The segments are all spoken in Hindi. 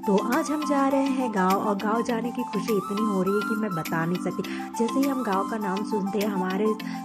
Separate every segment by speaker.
Speaker 1: तो आज हम जा रहे हैं गांव और गांव जाने की खुशी इतनी हो रही है कि मैं बता नहीं सकती। जैसे ही हम गांव का नाम सुनते हैं हमारे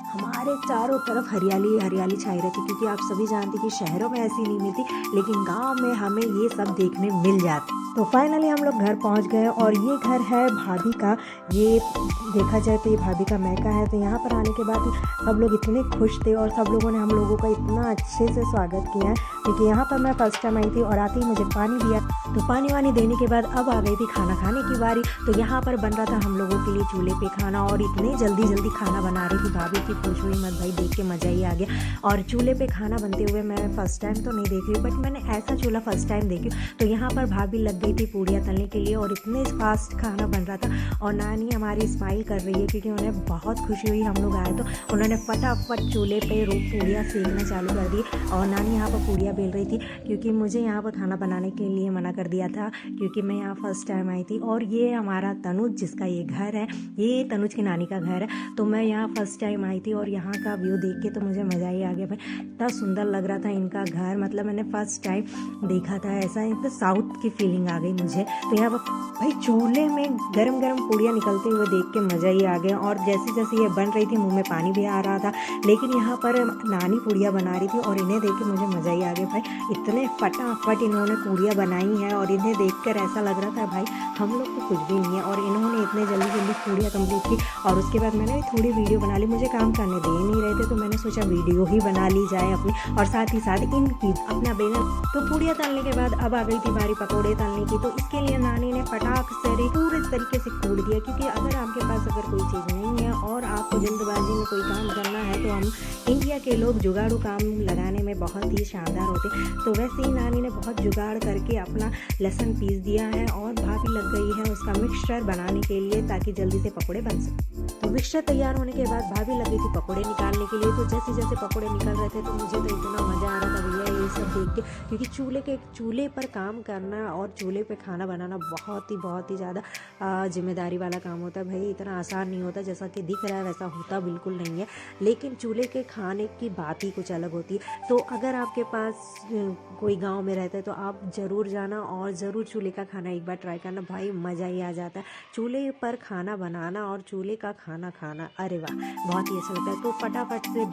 Speaker 1: हमारे चारों तरफ हरियाली हरियाली छाई रहती, क्योंकि आप सभी जानते हैं कि शहरों में ऐसी नहीं मिलती, लेकिन गांव में हमें ये सब देखने मिल जाता। तो फाइनली हम लोग घर पहुंच गए और ये घर है भाभी का। ये देखा जाए तो ये भाभी का मैका है। तो यहाँ पर आने के बाद सब लोग इतने खुश थे और सब लोगों ने हम लोगों का इतना अच्छे से स्वागत किया है, क्योंकि यहाँ पर मैं फर्स्ट टाइम आई थी और आते ही मुझे पानी दिया। तो पानी वानी देने के बाद अब आ गई थी खाना खाने की बारी। तो यहाँ पर बन रहा था हम लोगों के लिए चूल्हे पे खाना, और इतने जल्दी जल्दी खाना बना रही थी भाभी की पूछो ही मत भाई, देख के मज़ा ही आ गया। और चूल्हे पे खाना बनते हुए मैं फर्स्ट टाइम तो नहीं देखी, बट मैंने ऐसा चूल्हा फर्स्ट टाइम देखी। तो यहाँ पर भाभी लग गई थी पूड़ियाँ तलने के लिए और इतने फास्ट खाना बन रहा था। और नानी हमारी स्माइल कर रही है क्योंकि उन्हें बहुत खुशी हुई हम लोग आए। तो उन्होंने फटाफट चूल्हे पे पूड़ियाँ सेकना चालू कर दी और नानी यहाँ पर पूड़ियाँ बेल रही थी, क्योंकि मुझे यहाँ पर खाना बनाने के लिए मना कर दिया था क्योंकि मैं यहाँ फर्स्ट टाइम आई थी। और ये हमारा तनुज, जिसका ये घर है, ये तनुज की नानी का घर है। तो मैं यहाँ फर्स्ट टाइम आई थी और यहाँ का व्यू देख के तो मुझे मज़ा ही आ गया भाई। इतना सुंदर लग रहा था इनका घर, मतलब मैंने फर्स्ट टाइम देखा था ऐसा, एकदम साउथ की फीलिंग आ गई मुझे। तो यहाँ पर भाई चूल्हे में गरम गरम पूड़ियाँ निकलते हुए देख के मज़ा ही आ गया। और जैसे जैसे ये बन रही थी मुँह में पानी भी आ रहा था, लेकिन यहाँ पर नानी पूड़ियाँ बना रही थी और इन्हें देख के मुझे मज़ा ही आ गया भाई। इतने फटाफट इन्होंने पूड़ियाँ बनाई हैं और इन्हें देखकर ऐसा लग रहा था भाई हम लोग को कुछ भी नहीं है, और इन्होंने इतने जल्दी जल्दी पूड़ियाँ कंप्लीट की। और उसके बाद मैंने थोड़ी वीडियो बना ली, मुझे काम करने दे नहीं रहे थे तो मैंने सोचा वीडियो ही बना ली जाए अपनी, और साथ ही साथ इनकी अपना बेलन। तो पूड़ियाँ तलने के बाद अब आ गई थी बारी पकौड़े तलने की। तो इसके लिए नानी ने फटाक से पूरे तरीके से कूट दिया, क्योंकि अगर आपके पास अगर कोई चीज़ नहीं है और आपको जल्दबाजी में कोई काम करना है, तो हम इंडिया के लोग जुगाड़ू काम लगाने में बहुत ही शानदार होते। तो वैसे ही नानी ने बहुत जुगाड़ करके अपना लहसुन पीस दिया है और भाभी लग गई है उसका मिक्सचर बनाने के लिए, ताकि जल्दी से पकौड़े बन सके। तो मिक्सचर तैयार होने के बाद भाभी लग गई थी पकौड़े निकालने के लिए। तो जैसे जैसे पकौड़े निकल रहे थे तो मुझे तो इतना मज़ा आ रहा था भैया ये सब देख के, क्योंकि चूल्हे पर काम करना और चूल्हे पे खाना बनाना बहुत ही ज़्यादा जिम्मेदारी वाला काम होता है भाई। इतना आसान नहीं होता, जैसा कि दिख रहा है वैसा होता बिल्कुल नहीं है, लेकिन चूल्हे के खाने की बात ही कुछ अलग होती है। तो अगर आपके पास कोई गांव में रहता है तो आप ज़रूर जाना और ज़रूर चूल्हे का खाना एक बार ट्राई करना भाई, मज़ा ही आ जाता है। चूल्हे पर खाना बनाना और चूल्हे का खाना खाना, अरे वाह, बहुत ही अच्छा लगता है। तो फटाफट से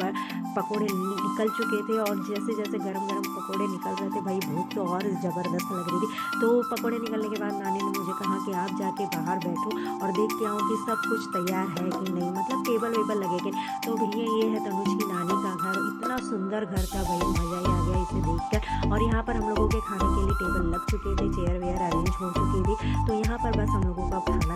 Speaker 1: पकौड़े निकल चुके थे और जैसे जैसे गरम गरम पकौड़े निकल रहे थे भाई, भूख तो और ज़बरदस्त लग रही थी। तो पकौड़े निकलने के बाद नानी ने मुझे कहा कि आप जाके बाहर बैठो और देख के आओ कि सब कुछ तैयार है कि नहीं, मतलब टेबल वेबल लगे कि। तो भैया ये है तनुज की नानी का घर, इतना सुंदर घर था भाई, मज़ा ही आ गया इसे देखकर। और यहाँ पर हम लोगों के खाने के लिए टेबल लग चुके थे, चेयर वेयर अरेंज हो चुकी थी। तो यहाँ पर बस हम लोगों का खाना